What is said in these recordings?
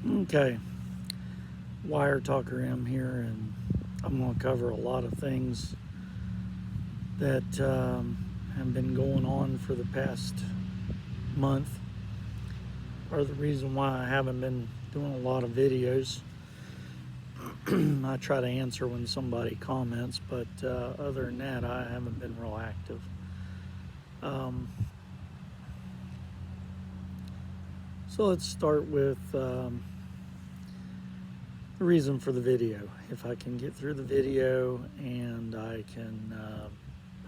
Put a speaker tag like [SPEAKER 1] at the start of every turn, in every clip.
[SPEAKER 1] Okay, Wire Talker M here, and I'm going to cover a lot of things that have been going on for the past month. Part of the reason why I haven't been doing a lot of videos. I try to answer when somebody comments, but other than that, I haven't been real active. Um, so let's start with the reason for the video. If I can get through the video and I can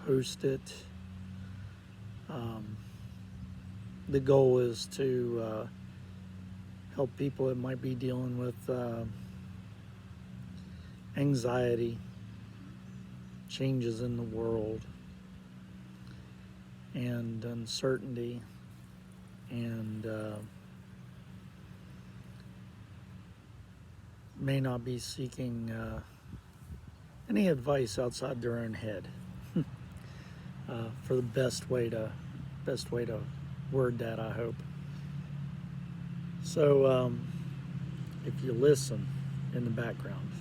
[SPEAKER 1] post it, the goal is to help people that might be dealing with anxiety, changes in the world, and uncertainty, and may not be seeking any advice outside their own head for the best way to word that, I hope. So if you listen in the background,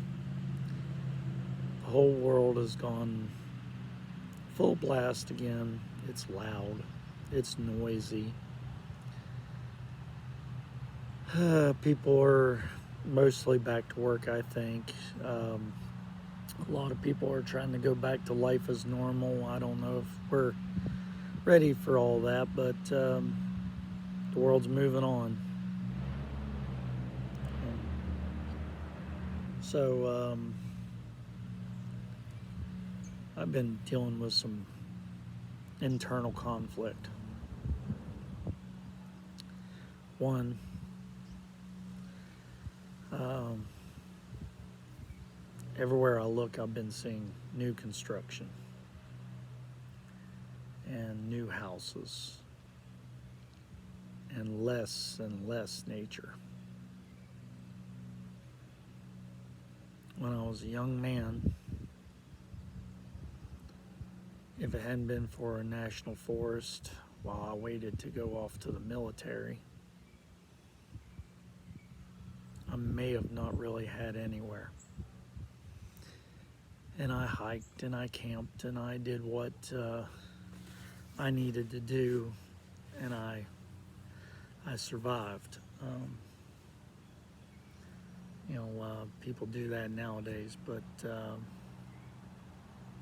[SPEAKER 1] the whole world has gone full blast again. It's loud, it's noisy. People are mostly back to work, I think. A lot of people are trying to go back to life as normal. I don't know if we're ready for all that, but the world's moving on. So I've been dealing with some internal conflict. One, everywhere I look, I've been seeing new construction and new houses and less nature. When I was a young man, if it hadn't been for a national forest while I waited to go off to the military, I may have not really had anywhere. And I hiked and I camped and I did what I needed to do, and I survived. People do that nowadays, but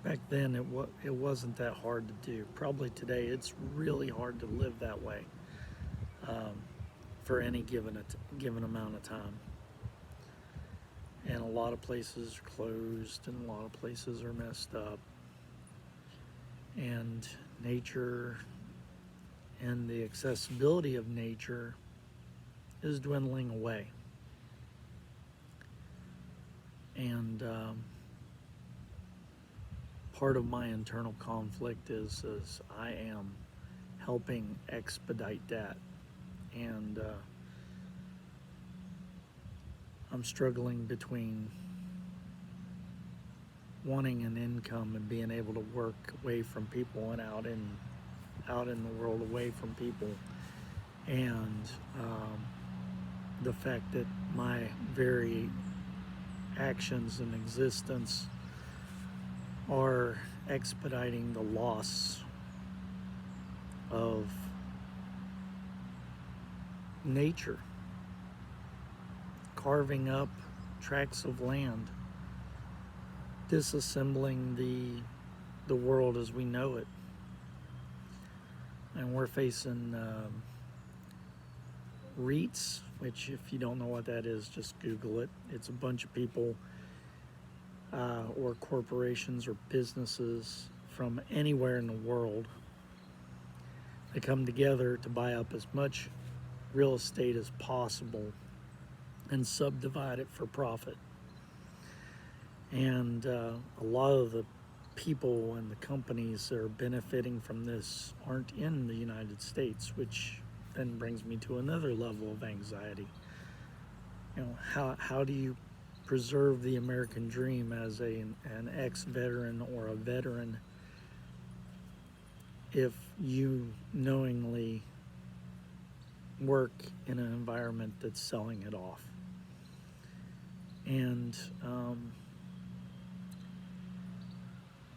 [SPEAKER 1] back then it wasn't that hard to do. Probably today it's really hard to live that way for any given amount of time. And a lot of places are closed, and a lot of places are messed up. And nature and the accessibility of nature is dwindling away. And part of my internal conflict is I am helping expedite that. And I'm struggling between wanting an income and being able to work away from people and out in the world away from people, and the fact that my very actions and existence are expediting the loss of nature, carving up tracts of land, disassembling the world as we know it. And we're facing REITs, which, if you don't know what that is, just Google it. It's a bunch of people or corporations or businesses from anywhere in the world that come together to buy up as much real estate as possible and subdivide it for profit. And a lot of the people and the companies that are benefiting from this aren't in the United States, which then brings me to another level of anxiety. How do you preserve the American dream as an ex-veteran or a veteran if you knowingly work in an environment that's selling it off? And,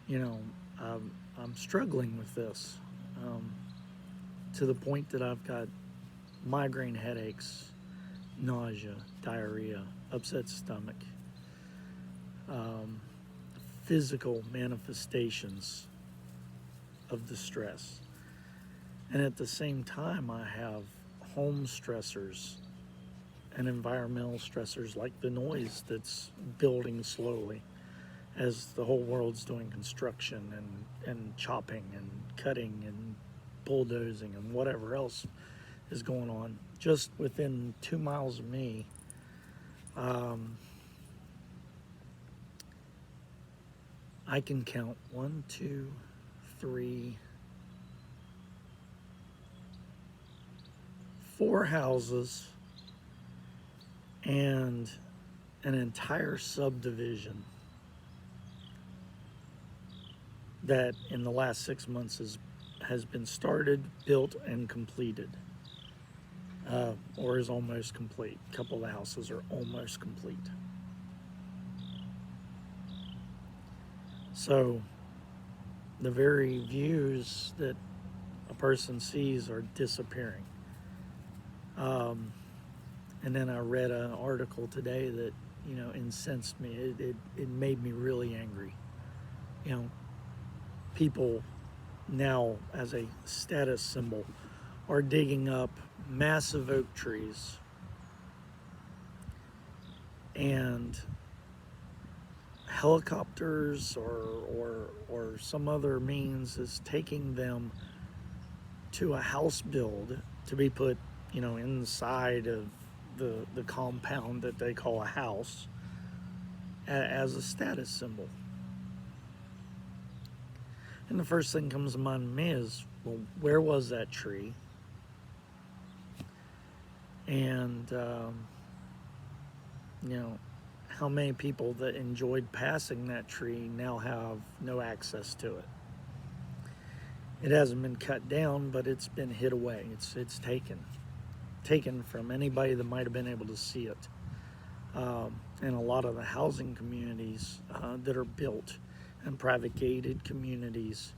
[SPEAKER 1] you know, I'm struggling with this um, to the point that I've got migraine headaches, nausea, diarrhea, upset stomach, um, physical manifestations of distress. And at the same time, I have home stressors and environmental stressors like the noise that's building slowly as the whole world's doing construction and chopping and cutting and bulldozing and whatever else is going on. Just within 2 miles of me, um, I can count 1, 2, 3, 4 houses and an entire subdivision that in the last 6 months has been started, built, and completed, or is almost complete. A couple of the houses are almost complete. So the very views that a person sees are disappearing. And then I read an article today that, incensed me. It made me really angry. People now, as a status symbol, are digging up massive oak trees and helicopters or some other means is taking them to a house build to be put, inside of the compound that they call a house as a status symbol. And the first thing comes to mind to me is, well, where was that tree? And, how many people that enjoyed passing that tree now have no access to it? It hasn't been cut down, but it's been hid away. It's taken from anybody that might have been able to see it. And a lot of the housing communities that are built and private gated communities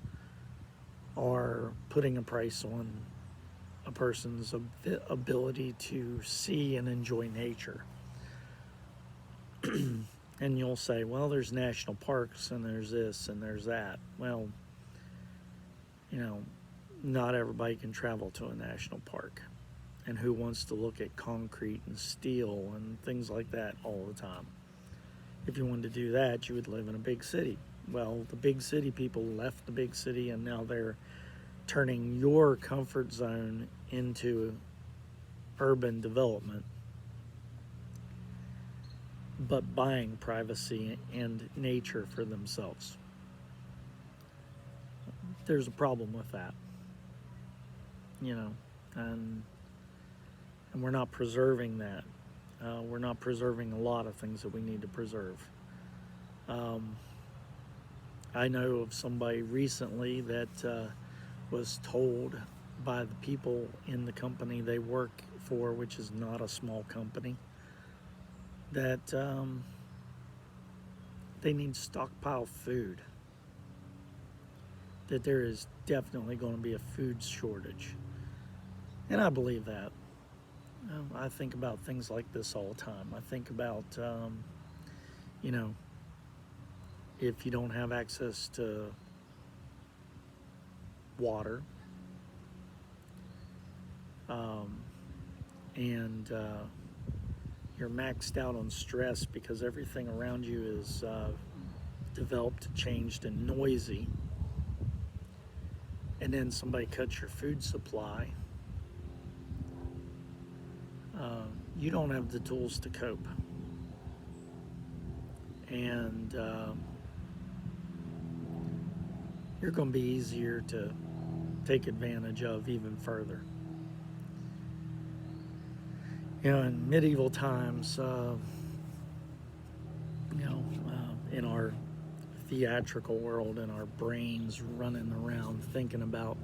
[SPEAKER 1] are putting a price on a person's ability to see and enjoy nature. And you'll say, well, there's national parks and there's this and there's that. Well, not everybody can travel to a national park. And who wants to look at concrete and steel and things like that all the time? If you wanted to do that, you would live in a big city. Well, the big city people left the big city and now they're turning your comfort zone into urban development, but buying privacy and nature for themselves. There's a problem with that, and we're not preserving that. We're not preserving a lot of things that we need to preserve. I know of somebody recently that was told by the people in the company they work for, which is not a small company, that they need to stockpile food, that there is definitely going to be a food shortage. And I believe that. I think about things like this all the time. I think about, if you don't have access to water, and you're maxed out on stress because everything around you is developed, changed, and noisy, and then somebody cuts your food supply, you don't have the tools to cope. And you're going to be easier to take advantage of even further. In medieval times, in our theatrical world and our brains running around thinking about,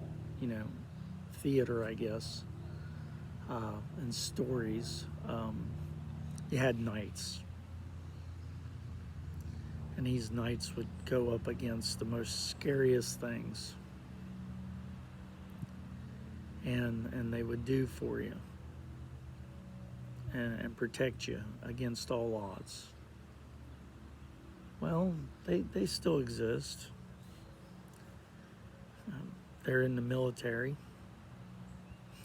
[SPEAKER 1] theater, I guess, and stories, you had knights. And these nights would go up against the most scariest things. And they would do for you and protect you against all odds. Well, they still exist. They're in the military.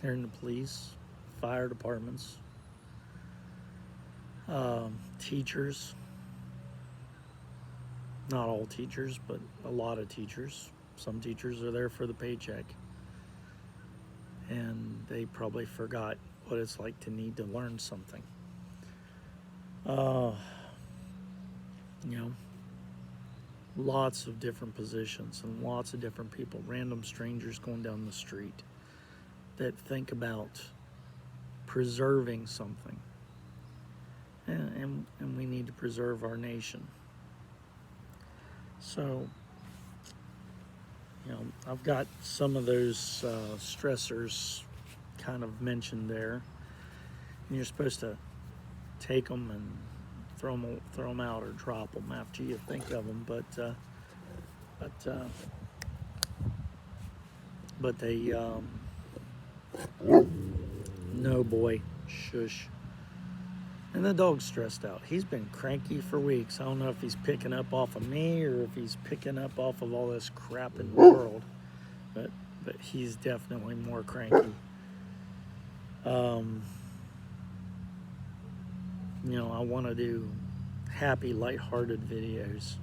[SPEAKER 1] They're in the police, fire departments, teachers. Not all teachers, but a lot of teachers. Some teachers are there for the paycheck. And they probably forgot what it's like to need to learn something. You know, lots of different positions and lots of different people, random strangers going down the street that think about preserving something. And we need to preserve our nation. So, you know, I've got some of those stressors kind of mentioned there. And you're supposed to take them and throw them out or drop them after you think of them. But they, no boy, shush. And the dog's stressed out. He's been cranky for weeks. I don't know if he's picking up off of me or if he's picking up off of all this crap in the world. But he's definitely more cranky. You know, I want to do happy, lighthearted videos.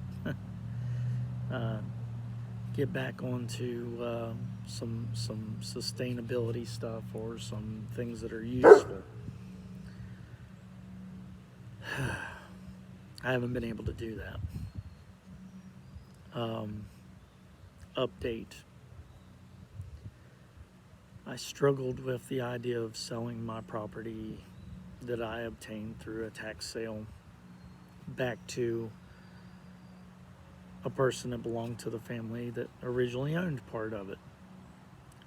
[SPEAKER 1] Get back onto some sustainability stuff or some things that are useful. I haven't been able to do that. Update. I struggled with the idea of selling my property that I obtained through a tax sale back to a person that belonged to the family that originally owned part of it,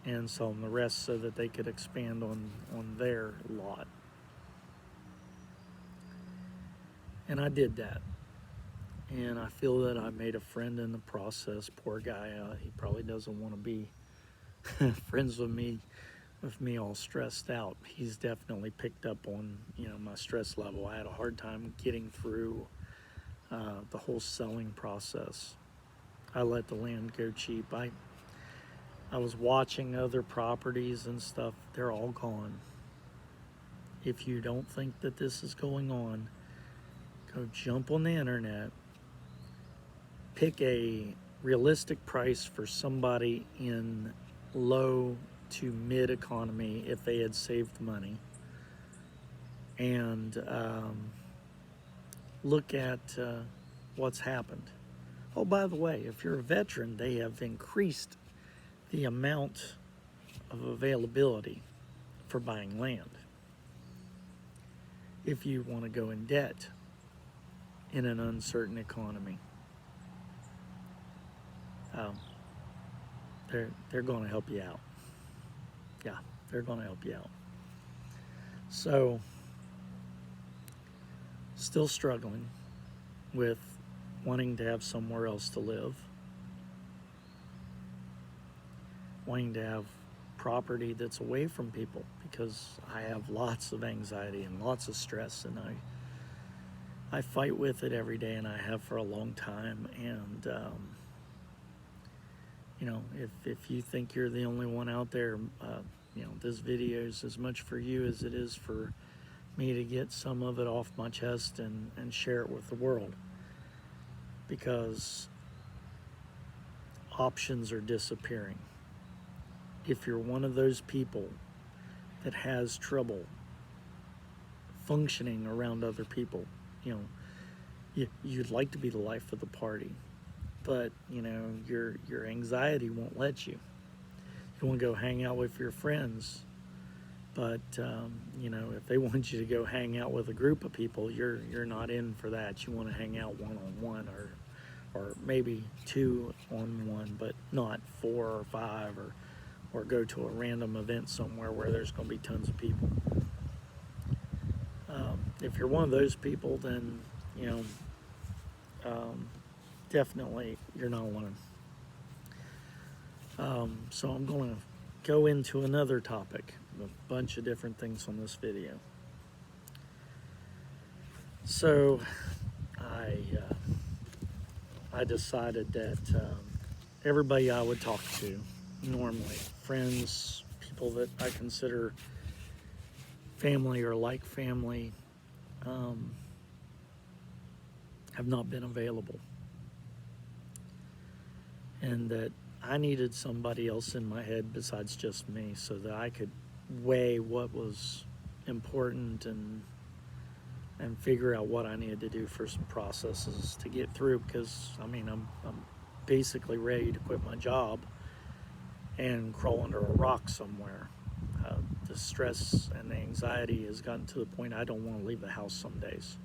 [SPEAKER 1] and selling the rest so that they could expand on their lot. And I did that. And I feel that I made a friend in the process. Poor guy, he probably doesn't want to be friends with me all stressed out. He's definitely picked up on, you know, my stress level. I had a hard time getting through the whole selling process. I let the land go cheap. I was watching other properties and stuff. They're all gone. If you don't think that this is going on, go jump on the internet, pick a realistic price for somebody in low to mid economy if they had saved money, and look at what's happened. Oh, by the way, if you're a veteran, they have increased the amount of availability for buying land. If you want to go in debt in an uncertain economy, they're going to help you out. Yeah, they're going to help you out. So, still struggling with wanting to have somewhere else to live, wanting to have property that's away from people, because I have lots of anxiety and lots of stress, and I fight with it every day, and I have for a long time. And you know, if you think you're the only one out there, you know, this video is as much for you as it is for me to get some of it off my chest and share it with the world, because options are disappearing. If you're one of those people that has trouble functioning around other people, you know, you'd like to be the life of the party, but you know, your anxiety won't let you. You want to go hang out with your friends, but you know, if they want you to go hang out with a group of people, you're not in for that. You want to hang out one-on-one, or maybe 2-on-1, but not 4 or 5, or go to a random event somewhere where there's going to be tons of people. If you're one of those people, then you know, definitely you're not alone. So I'm going to go into another topic, a bunch of different things on this video. So I decided that everybody I would talk to normally, friends, people that I consider family or like family, have not been available. And that I needed somebody else in my head besides just me so that I could weigh what was important and figure out what I needed to do for some processes to get through, because I mean I'm basically ready to quit my job and crawl under a rock somewhere. The stress and the anxiety has gotten to the point I don't want to leave the house some days.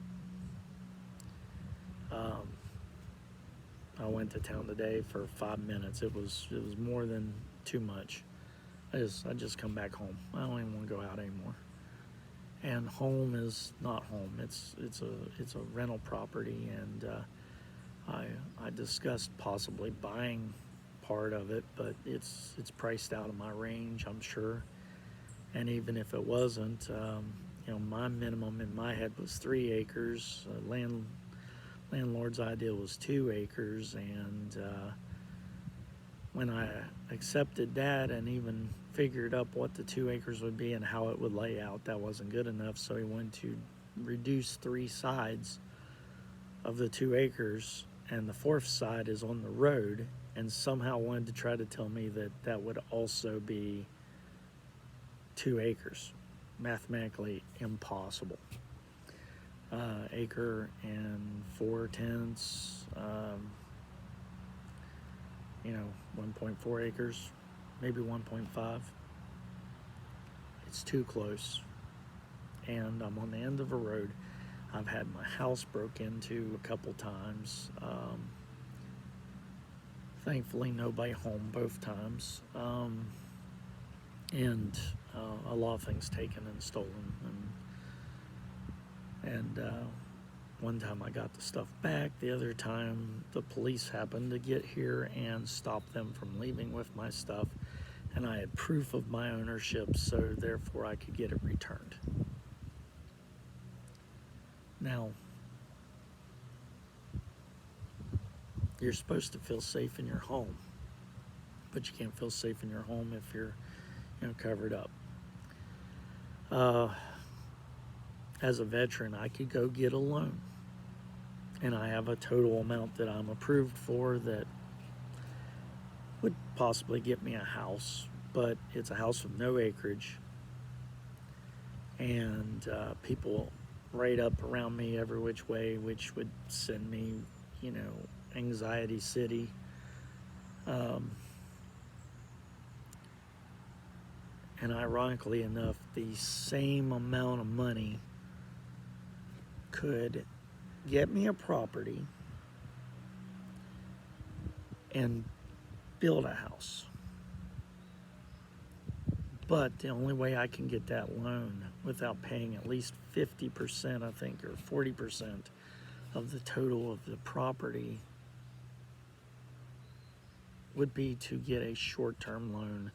[SPEAKER 1] I went to town today for 5 minutes. It was more than too much. I just come back home. I don't even want to go out anymore. And home is not home. It's a rental property, and I discussed possibly buying part of it, but it's priced out of my range, I'm sure. And even if it wasn't, my minimum in my head was 3 acres. Landlord's idea was 2 acres, and when I accepted that and even figured up what the 2 acres would be and how it would lay out, that wasn't good enough. So he wanted to reduce 3 sides of the 2 acres, and the 4th side is on the road, and somehow wanted to try to tell me that that would also be 2 acres. Mathematically impossible. Acre and 4/10, 1.4 acres, maybe 1.5. It's too close, and I'm on the end of a road. I've had my house broke into a couple times. Thankfully, nobody home both times, and a lot of things taken and stolen. And one time I got the stuff back. The other time the police happened to get here and stop them from leaving with my stuff, and I had proof of my ownership, so therefore I could get it returned. Now, you're supposed to feel safe in your home, but you can't feel safe in your home if you're covered up. As a veteran, I could go get a loan, and I have a total amount that I'm approved for that would possibly get me a house, but it's a house with no acreage, and people right up around me every which way, which would send me, anxiety city. And ironically enough, the same amount of money could get me a property and build a house. But the only way I can get that loan without paying at least 50%, I think, or 40% of the total of the property would be to get a short-term loan,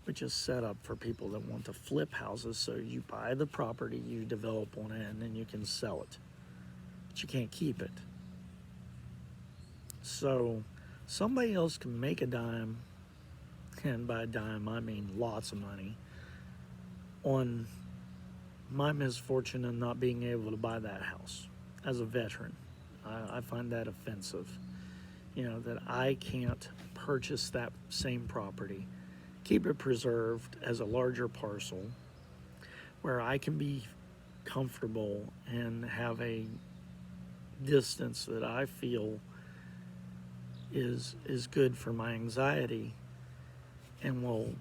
[SPEAKER 1] which is set up for people that want to flip houses. So you buy the property, you develop on it, and then you can sell it. But you can't keep it. So somebody else can make a dime, and by dime I mean lots of money, on my misfortune of not being able to buy that house as a veteran. I find that offensive, that I can't purchase that same property, keep it preserved as a larger parcel where I can be comfortable and have a distance that I feel is good for my anxiety, and will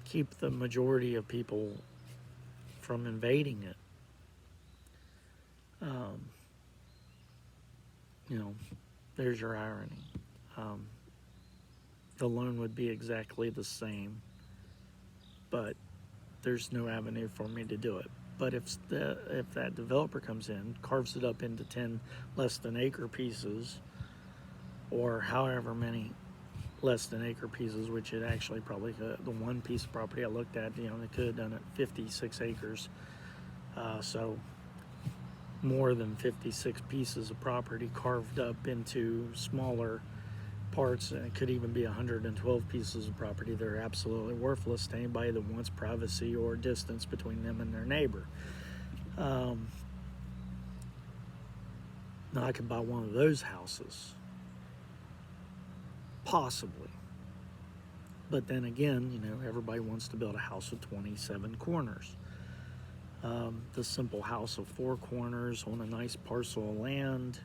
[SPEAKER 1] keep the majority of people from invading it. There's your irony. The loan would be exactly the same, but there's no avenue for me to do it. But if that developer comes in, carves it up into 10 less than acre pieces, or however many less than acre pieces, which it actually probably could, the one piece of property I looked at, they could have done it 56 acres. So more than 56 pieces of property carved up into smaller parts, and it could even be 112 pieces of property that are absolutely worthless to anybody that wants privacy or distance between them and their neighbor. Now I could buy one of those houses, possibly, but then again, everybody wants to build a house with 27 corners. The simple house of 4 corners on a nice parcel of land,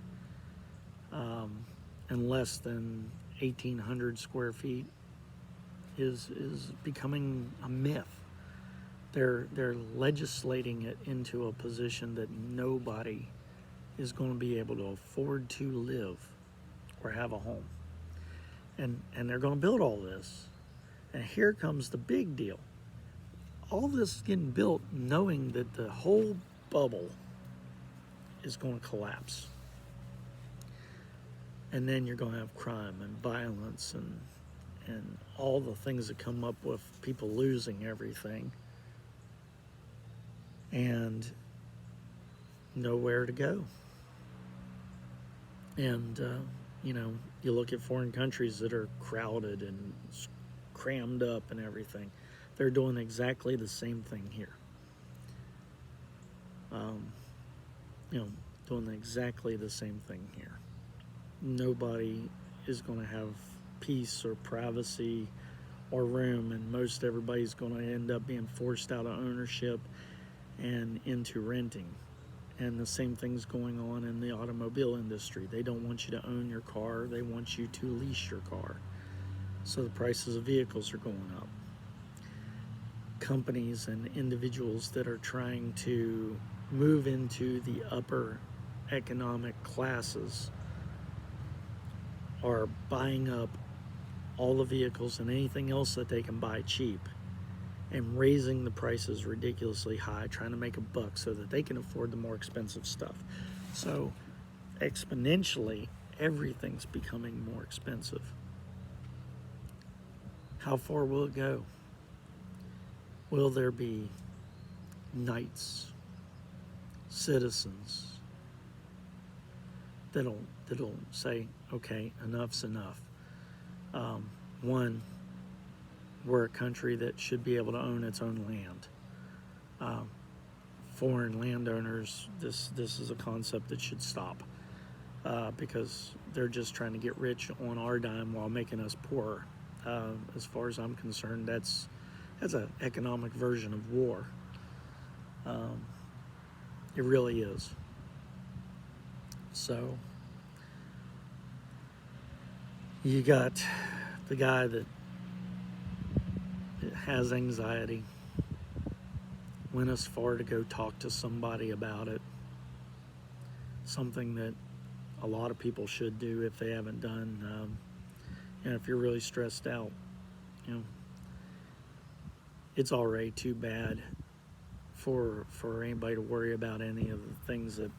[SPEAKER 1] and less than 1,800 square feet is becoming a myth. They're legislating it into a position that nobody is going to be able to afford to live or have a home. And they're going to build all this. And here comes the big deal. All this is getting built knowing that the whole bubble is going to collapse. And then you're going to have crime and violence and all the things that come up with people losing everything and nowhere to go. And, you look at foreign countries that are crowded and crammed up and everything. They're doing exactly the same thing here. Doing exactly the same thing here. Nobody is going to have peace or privacy or room, and most everybody's going to end up being forced out of ownership and into renting. And the same thing's going on in the automobile industry. They don't want you to own your car, they want you to lease your car. So the prices of vehicles are going up. Companies and individuals that are trying to move into the upper economic classes are buying up all the vehicles and anything else that they can buy cheap and raising the prices ridiculously high, trying to make a buck so that they can afford the more expensive stuff. So exponentially, everything's becoming more expensive. How far will it go? Will there be knights, citizens that'll say, okay, enough's enough? One, we're a country that should be able to own its own land. Foreign landowners, this is a concept that should stop, because they're just trying to get rich on our dime while making us poorer. As far as I'm concerned, that's an economic version of war. It really is. So you got the guy that has anxiety, went as far to go talk to somebody about it, something that a lot of people should do if they haven't done. And if you're really stressed out, it's already too bad for anybody to worry about any of the things that,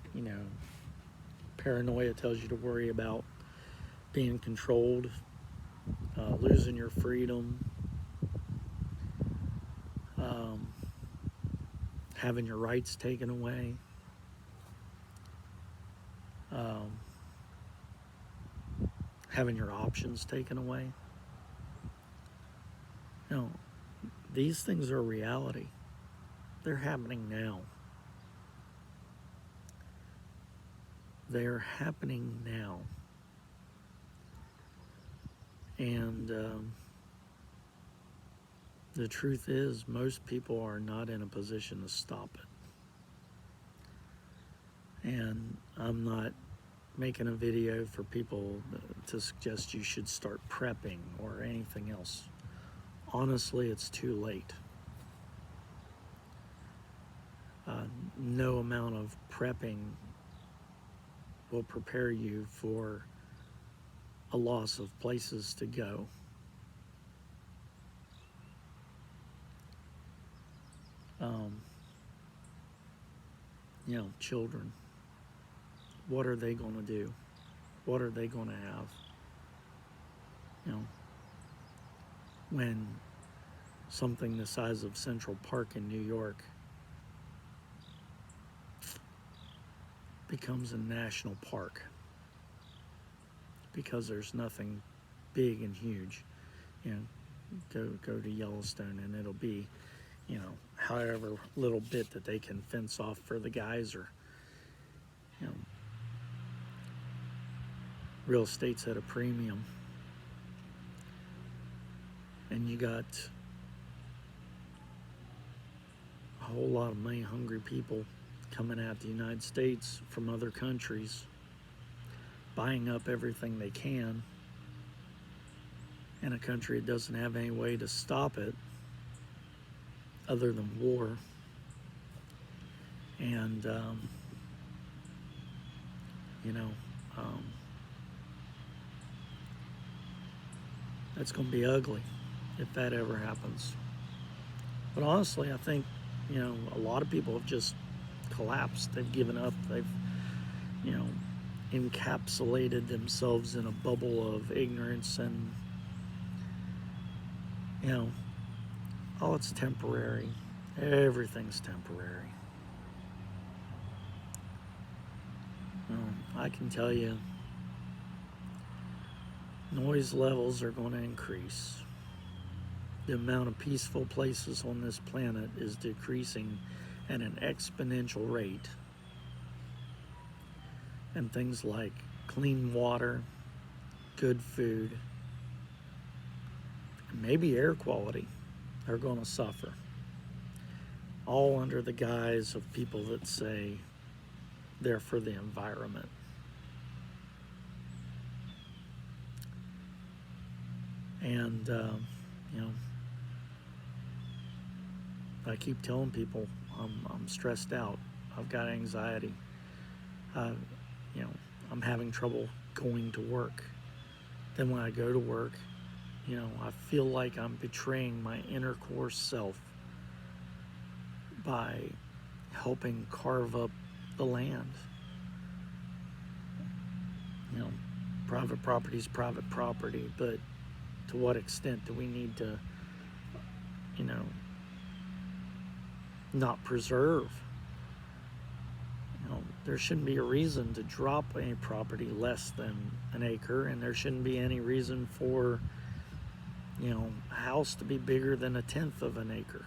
[SPEAKER 1] paranoia tells you to worry about: being controlled, losing your freedom, having your rights taken away, having your options taken away. These things are reality. They're happening now. They're happening now. And the truth is, most people are not in a position to stop it. And I'm not making a video for people to suggest you should start prepping or anything else. Honestly, it's too late. No amount of prepping will prepare you for a loss of places to go. children. What are they going to do? What are they going to have? When something the size of Central Park in New York becomes a national park because there's nothing big and huge. Go to Yellowstone and it'll be, however little bit that they can fence off for the geyser. Real estate's at a premium, and you got a whole lot of money-hungry people coming at the United States from other countries, buying up everything they can, in a country that doesn't have any way to stop it other than war. And that's going to be ugly if that ever happens. But honestly, I think a lot of people have just collapsed. They've given up. They've encapsulated themselves in a bubble of ignorance, and oh, it's temporary. Everything's temporary. I can tell you, noise levels are going to increase. The amount of peaceful places on this planet is decreasing at an exponential rate. And things like clean water, good food, and maybe air quality are going to suffer. All under the guise of people that say they're for the environment. And, I keep telling people I'm stressed out. I've got anxiety. I'm having trouble going to work. Then when I go to work, I feel like I'm betraying my inner core self by helping carve up the land. Private property is private property, but to what extent do we need to, not preserve? There shouldn't be a reason to drop any property less than an acre, and there shouldn't be any reason for, a house to be bigger than 1/10 of an acre.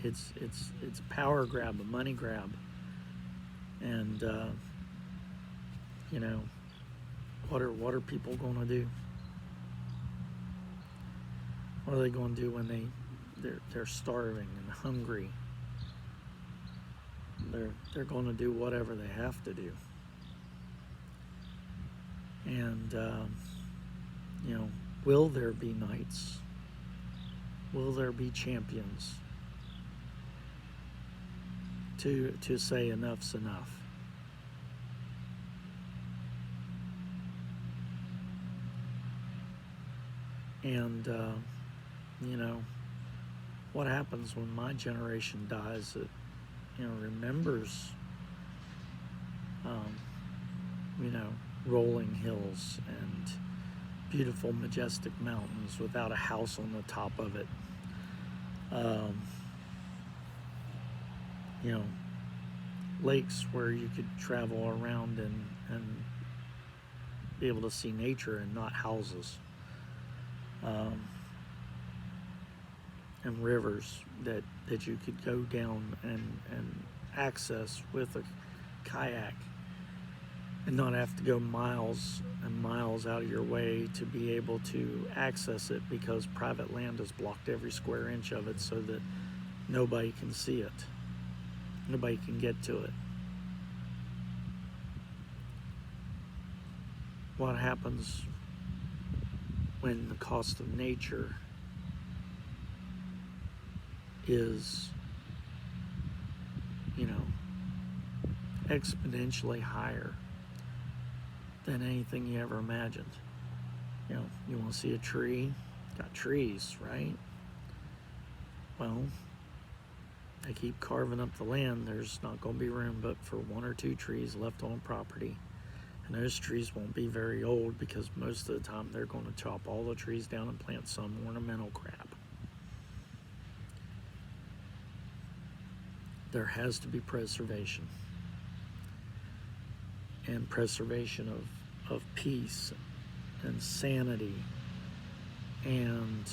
[SPEAKER 1] It's a power grab, a money grab, and what are people going to do? What are they going to do when they're starving and hungry? They're going to do whatever they have to do. And will there be knights? Will there be champions to say enough's enough? And what happens when my generation dies that remembers rolling hills and beautiful majestic mountains without a house on the top of it, lakes where you could travel around and be able to see nature and not houses, and rivers that you could go down and access with a kayak and not have to go miles and miles out of your way to be able to access it, because private land has blocked every square inch of it so that nobody can see it. Nobody can get to it. What happens when the cost of nature is, exponentially higher than anything you ever imagined? want to see a tree? Got trees, right? Well, they keep carving up the land. There's not going to be room but for 1 or 2 trees left on property. And those trees won't be very old because most of the time they're going to chop all the trees down and plant some ornamental crap. There has to be preservation. And preservation of peace and sanity and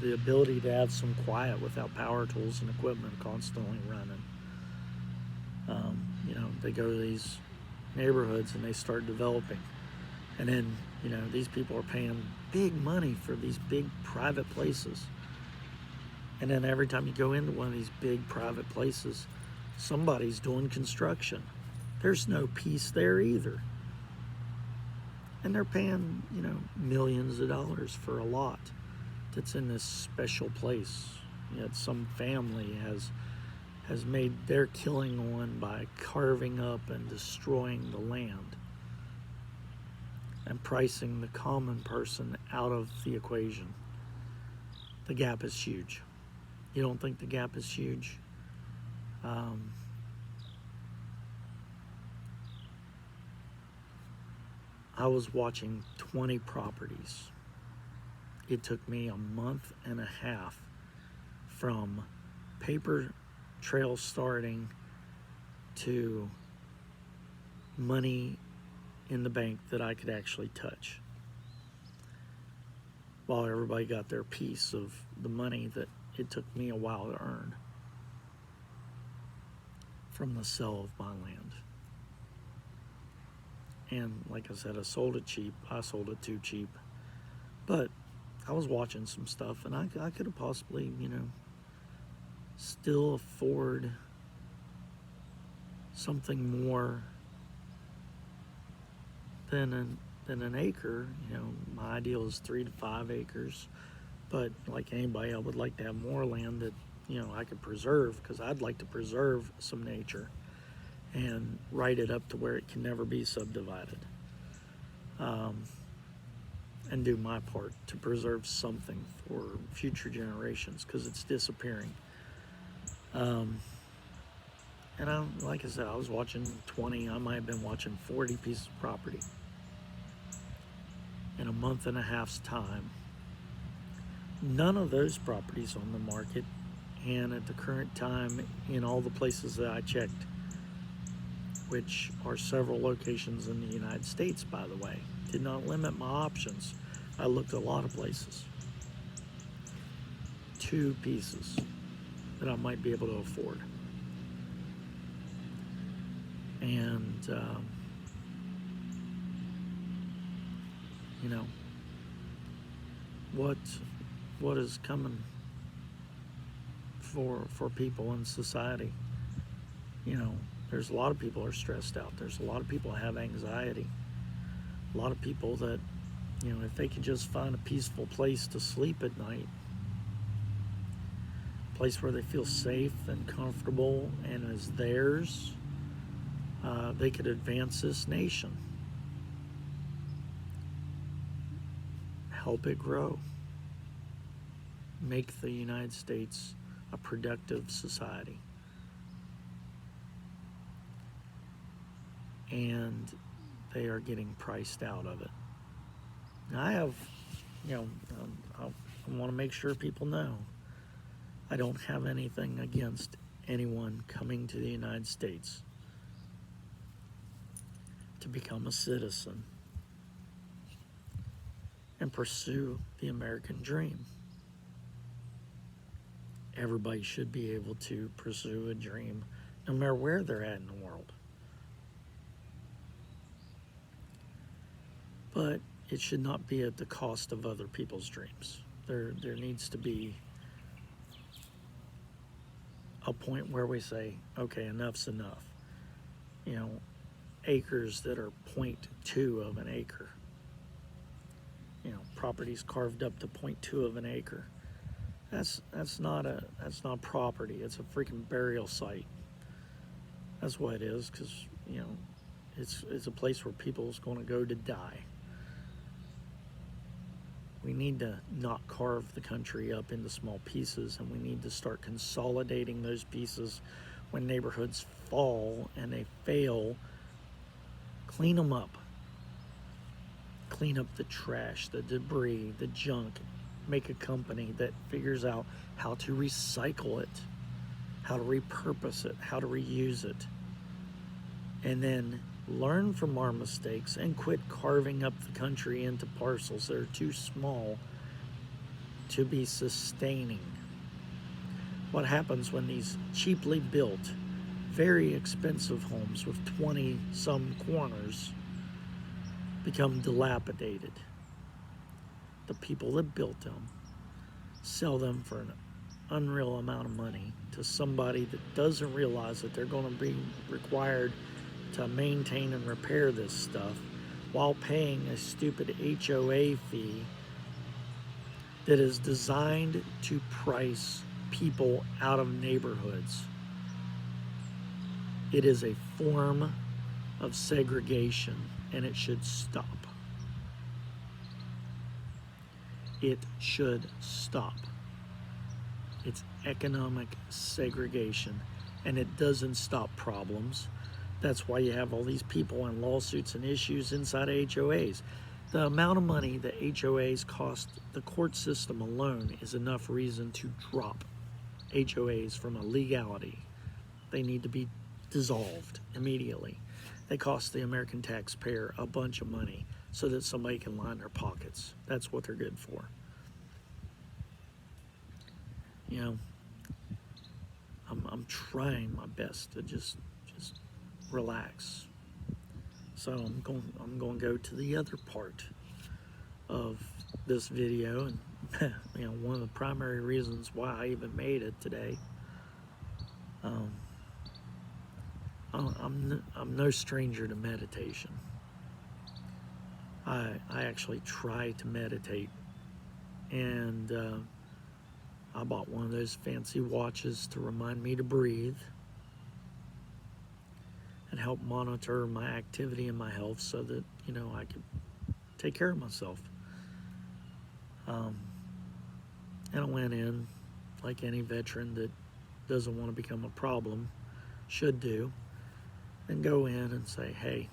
[SPEAKER 1] the ability to have some quiet without power tools and equipment constantly running. They go to these neighborhoods and they start developing, and then these people are paying big money for these big private places, and then every time you go into one of these big private places, somebody's doing construction. There's no peace there either. And they're paying, millions of dollars for a lot that's in this special place. Yet some family has made their killing on by carving up and destroying the land and pricing the common person out of the equation. The gap is huge. You don't think the gap is huge? I was watching 20 properties. It took me a month and a half from paper trail starting to money in the bank that I could actually touch, while everybody got their piece of the money that it took me a while to earn from the sale of my land. And like I said, I sold it cheap. I sold it too cheap. But I was watching some stuff, and I could have possibly, still afford something more than an acre. My ideal is 3 to 5 acres. But like anybody, I would like to have more land that, I could preserve, because I'd like to preserve some nature and write it up to where it can never be subdivided, and do my part to preserve something for future generations, because it's disappearing. And like I said, I was watching 20, I might have been watching 40 pieces of property in a month and a half's time. None of those properties on the market, and at the current time, in all the places that I checked, which are several locations in the United States, by the way, did not limit my options. I looked at a lot of places. 2 pieces that I might be able to afford. And, what is coming for people in society? There's a lot of people are stressed out. There's a lot of people have anxiety. A lot of people that, if they could just find a peaceful place to sleep at night, a place where they feel safe and comfortable and is theirs, they could advance this nation, help it grow, make the United States a productive society. And they are getting priced out of it. Now, I have, I want to make sure people know I don't have anything against anyone coming to the United States to become a citizen and pursue the American dream. Everybody should be able to pursue a dream, no matter where they're at in the world. But it should not be at the cost of other people's dreams. There needs to be a point where we say, okay, enough's enough. Acres that are 0.2 of an acre. Properties carved up to 0.2 of an acre. That's not property. It's a freaking burial site. That's what it is, because It's a place where people's going to go to die. We need to not carve the country up into small pieces, and we need to start consolidating those pieces when neighborhoods fall and they fail. Clean them up. Clean up the trash, the debris, the junk. Make a company that figures out how to recycle it, how to repurpose it, how to reuse it. And then learn from our mistakes and quit carving up the country into parcels that are too small to be sustaining. What happens when these cheaply built, very expensive homes with 20 some corners become dilapidated? The people that built them sell them for an unreal amount of money to somebody that doesn't realize that they're going to be required to maintain and repair this stuff while paying a stupid HOA fee that is designed to price people out of neighborhoods. It is a form of segregation, and it should stop. It should stop. It's economic segregation, and it doesn't stop problems. That's why you have all these people and lawsuits and issues inside HOAs. The amount of money that HOAs cost the court system alone is enough reason to drop HOAs from a legality. They need to be dissolved immediately. They cost the American taxpayer a bunch of money so that somebody can line their pockets. That's what they're good for. You know, I'm trying my best to just relax. So I'm going to go to the other part of this video, and you know, one of the primary reasons why I even made it today. I'm no stranger to meditation. I actually try to meditate, and I bought one of those fancy watches to remind me to breathe and help monitor my activity and my health so that, you know, I could take care of myself. And I went in like any veteran that doesn't want to become a problem should do, and go in and say, hey,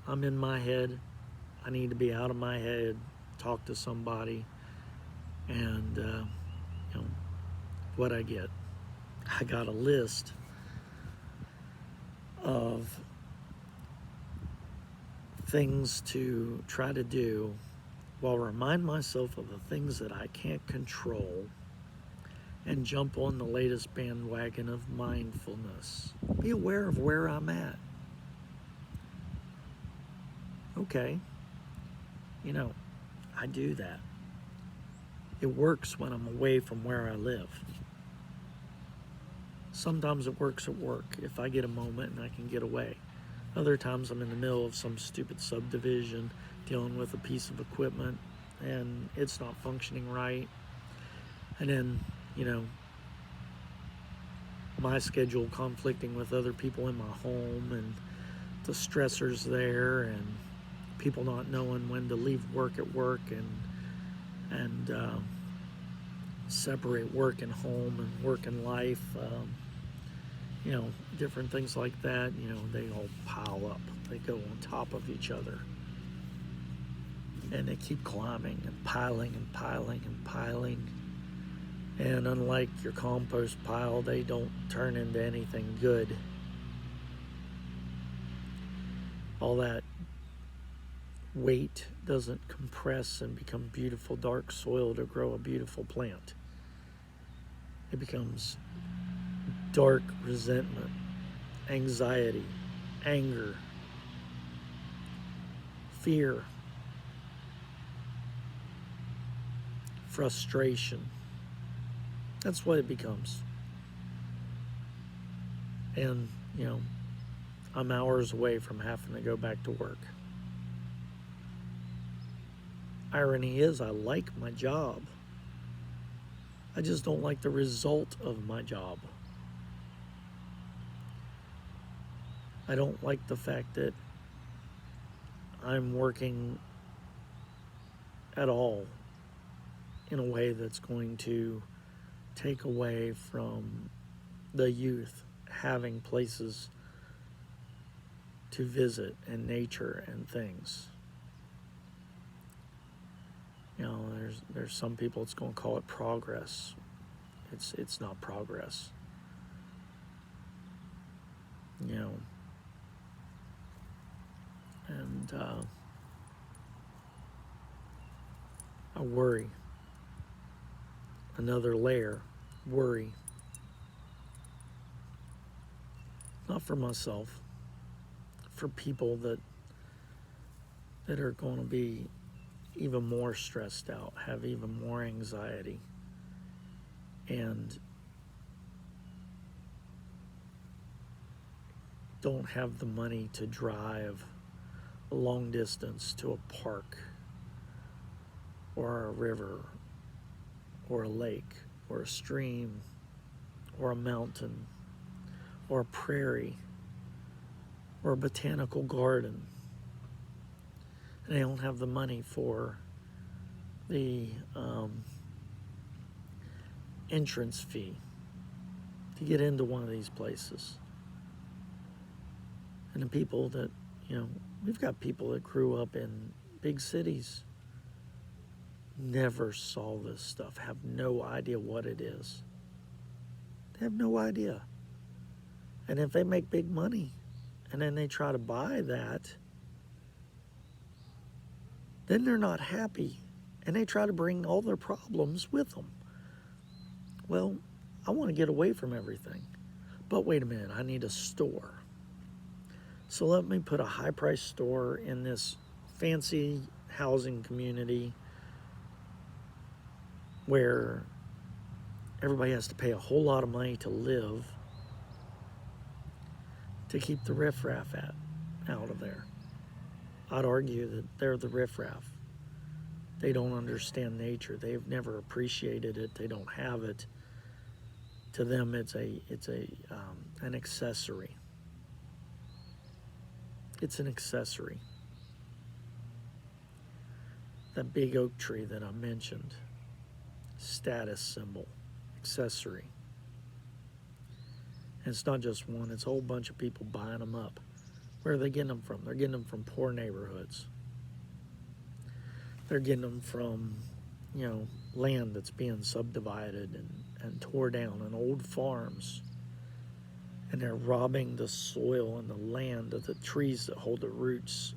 [SPEAKER 1] I'm in my head. I need to be out of my head, talk to somebody, and you know what I get. I got a list of things to try to do while remind myself of the things that I can't control and jump on the latest bandwagon of mindfulness. Be aware of where I'm at. Okay, you know, I do that. It works when I'm away from where I live. Sometimes it works at work if I get a moment and I can get away. Other times I'm in the middle of some stupid subdivision dealing with a piece of equipment and it's not functioning right. And then, you know, my schedule conflicting with other people in my home and the stressors there and people not knowing when to leave work at work and separate work and home and work and life. You know, different things like that, you know, they all pile up. They go on top of each other. And they keep climbing and piling and piling and piling. And unlike your compost pile, they don't turn into anything good. All that weight doesn't compress and become beautiful dark soil to grow a beautiful plant. It becomes dark resentment, anxiety, anger, fear, frustration. That's what it becomes. And, you know, I'm hours away from having to go back to work. Irony is, I like my job. I just don't like the result of my job. I don't like the fact that I'm working at all in a way that's going to take away from the youth having places to visit and nature and things. You know, there's some people that's going to call it progress. It's not progress. You know, and I worry. Another layer, worry. Not for myself, for people that are going to be even more stressed out, have even more anxiety, and don't have the money to drive a long distance to a park or a river or a lake or a stream or a mountain or a prairie or a botanical garden. And they don't have the money for the entrance fee to get into one of these places. And the people that, you know, we've got people that grew up in big cities, never saw this stuff, have no idea what it is. They have no idea. And if they make big money and then they try to buy that, then they're not happy and they try to bring all their problems with them. Well, I want to get away from everything. But wait a minute, I need a store. So let me put a high-priced store in this fancy housing community where everybody has to pay a whole lot of money to live to keep the riffraff out of there. I'd argue that they're the riffraff. They don't understand nature. They've never appreciated it. They don't have it. To them, it's an accessory. It's an accessory. That big oak tree that I mentioned, status symbol, accessory. And it's not just one, it's a whole bunch of people buying them up. Where are they getting them from? They're getting them from poor neighborhoods. They're getting them from, you know, land that's being subdivided and tore down, and old farms. And they're robbing the soil and the land of the trees that hold the roots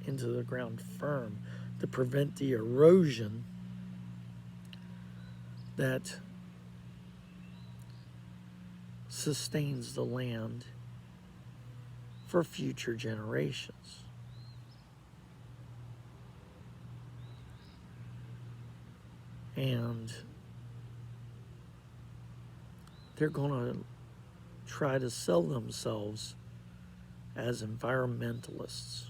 [SPEAKER 1] into the ground firm to prevent the erosion that sustains the land for future generations. And they're going to try to sell themselves as environmentalists.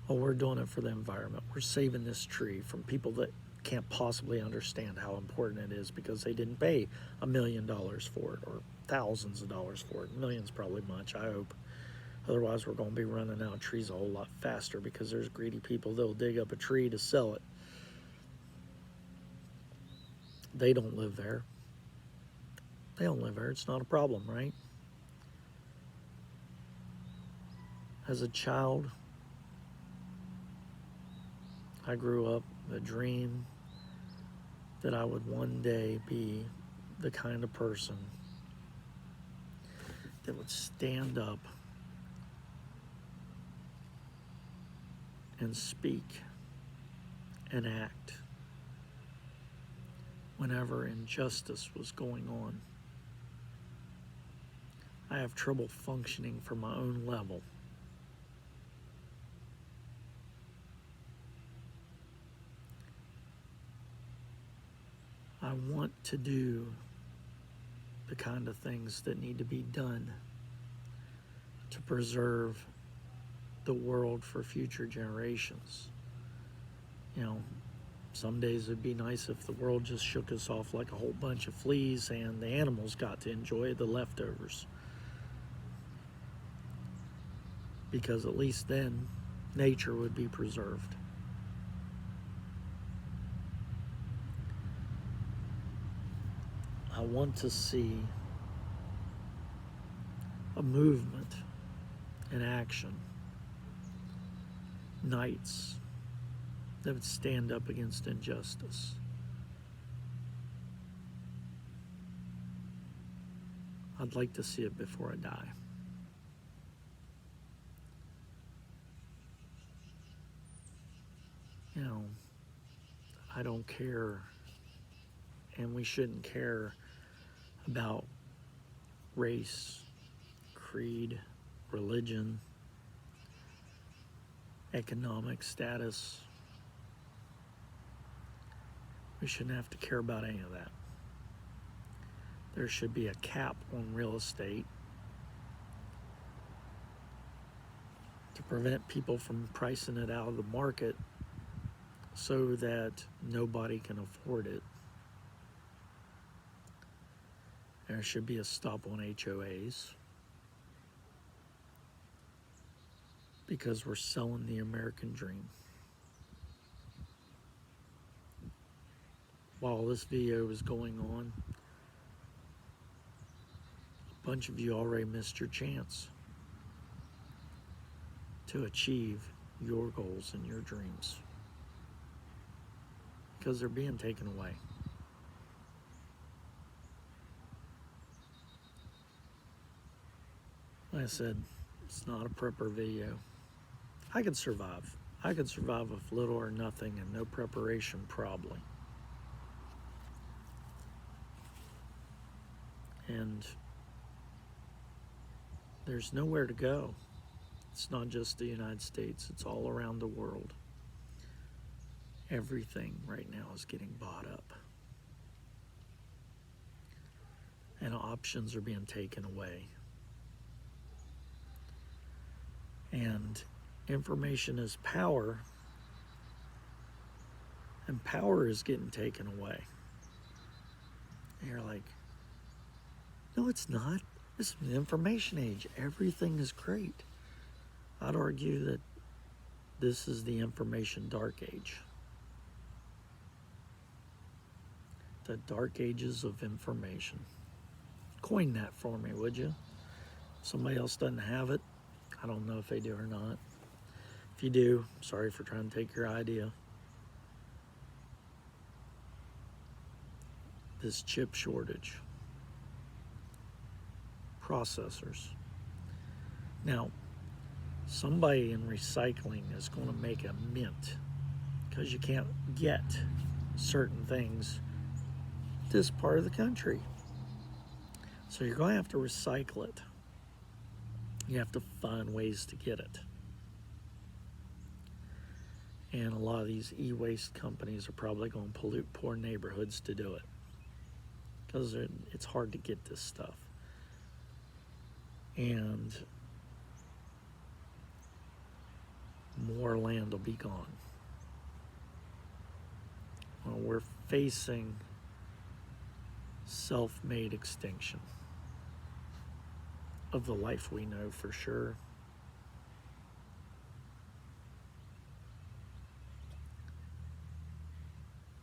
[SPEAKER 1] Oh, we're doing it for the environment. We're saving this tree from people that can't possibly understand how important it is because they didn't pay $1 million for it, or thousands of dollars for it. Millions probably much, I hope. Otherwise, we're going to be running out of trees a whole lot faster because there's greedy people that'll dig up a tree to sell it. They don't live there. They don't live there. It's not a problem, right? As a child, I grew up with a dream that I would one day be the kind of person that would stand up and speak and act whenever injustice was going on. I have trouble functioning from my own level. I want to do the kind of things that need to be done to preserve the world for future generations. You know, some days it'd be nice if the world just shook us off like a whole bunch of fleas and the animals got to enjoy the leftovers. because at least then nature would be preserved. I want to see a movement in action, knights that would stand up against injustice. I'd like to see it before I die. You know, I don't care, and we shouldn't care about race, creed, religion, economic status. We shouldn't have to care about any of that. There should be a cap on real estate to prevent people from pricing it out of the market so that nobody can afford it. There should be a stop on HOAs because we're selling the American dream. While this video is going on, a bunch of you already missed your chance to achieve your goals and your dreams because they're being taken away. Like I said, it's not a prepper video. I could survive. I could survive with little or nothing and no preparation, probably. And there's nowhere to go. It's not just the United States, it's all around the world. Everything right now is getting bought up. And options are being taken away. And information is power, and power is getting taken away. And you're like, no, it's not. This is the information age. Everything is great. I'd argue that this is the information dark age. The dark ages of information. Coin that for me, would you? If somebody else doesn't have it, I don't know if they do or not. If you do, sorry for trying to take your idea. This chip shortage. Processors. Now, somebody in recycling is going to make a mint because you can't get certain things this part of the country. So you're going to have to recycle it. You have to find ways to get it. And a lot of these e-waste companies are probably going to pollute poor neighborhoods to do it because it's hard to get this stuff. And more land will be gone. Well, we're facing self-made extinction of the life we know for sure.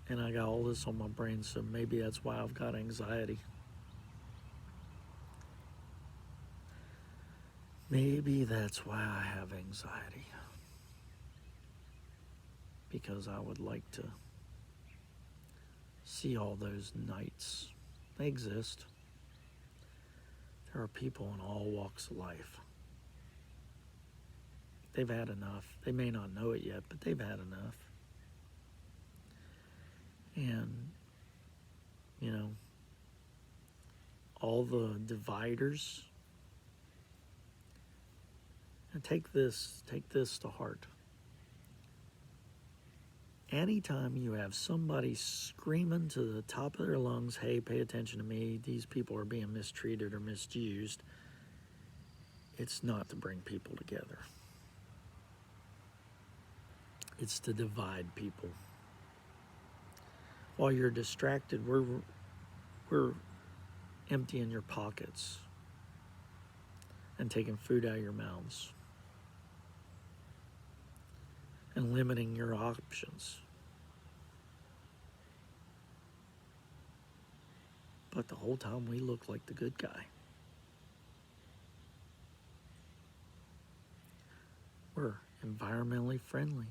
[SPEAKER 1] And I got all this on my brain, so maybe that's why I've got anxiety. Maybe that's why I have anxiety. Because I would like to see all those knights. They exist. There are people in all walks of life. They've had enough. They may not know it yet, but they've had enough. And, you know, all the dividers, and take this to heart. Anytime you have somebody screaming to the top of their lungs, hey, pay attention to me, these people are being mistreated or misused, it's not to bring people together. It's to divide people. While you're distracted, we're emptying your pockets and taking food out of your mouths. and limiting your options. But the whole time we look like the good guy. We're environmentally friendly.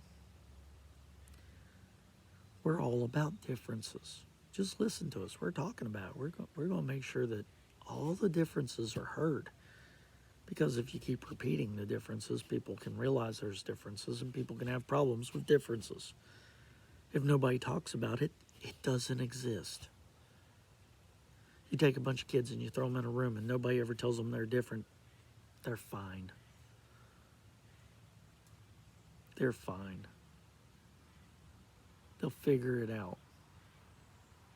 [SPEAKER 1] We're all about differences. Just listen to us. We're talking about it. We're going to make sure that all the differences are heard. Because if you keep repeating the differences, people can realize there's differences and people can have problems with differences. If nobody talks about it, it doesn't exist. You take a bunch of kids and you throw them in a room and nobody ever tells them they're different, they're fine. They're fine. They'll figure it out.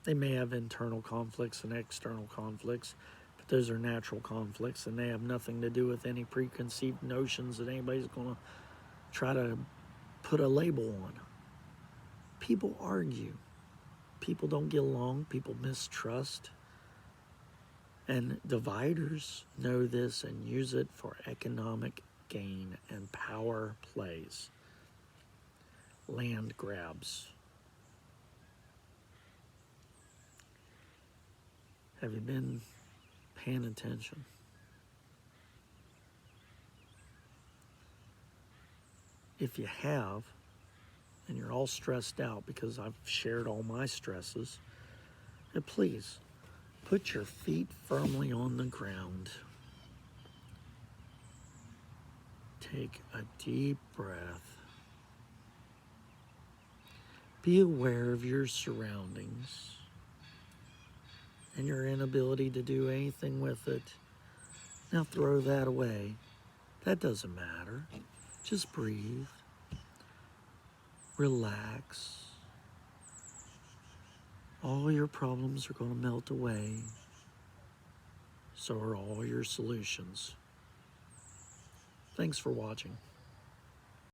[SPEAKER 1] They may have internal conflicts and external conflicts, but those are natural conflicts and they have nothing to do with any preconceived notions that anybody's going to try to put a label on. People argue. People don't get along. People mistrust. And dividers know this and use it for economic gain and power plays. Land grabs. Have you been paying attention? If you have, and you're all stressed out because I've shared all my stresses, then please put your feet firmly on the ground. Take a deep breath. Be aware of your surroundings and your inability to do anything with it. Now throw that away. That doesn't matter. Just breathe. Relax. All your problems are going to melt away. So are all your solutions. Thanks for watching.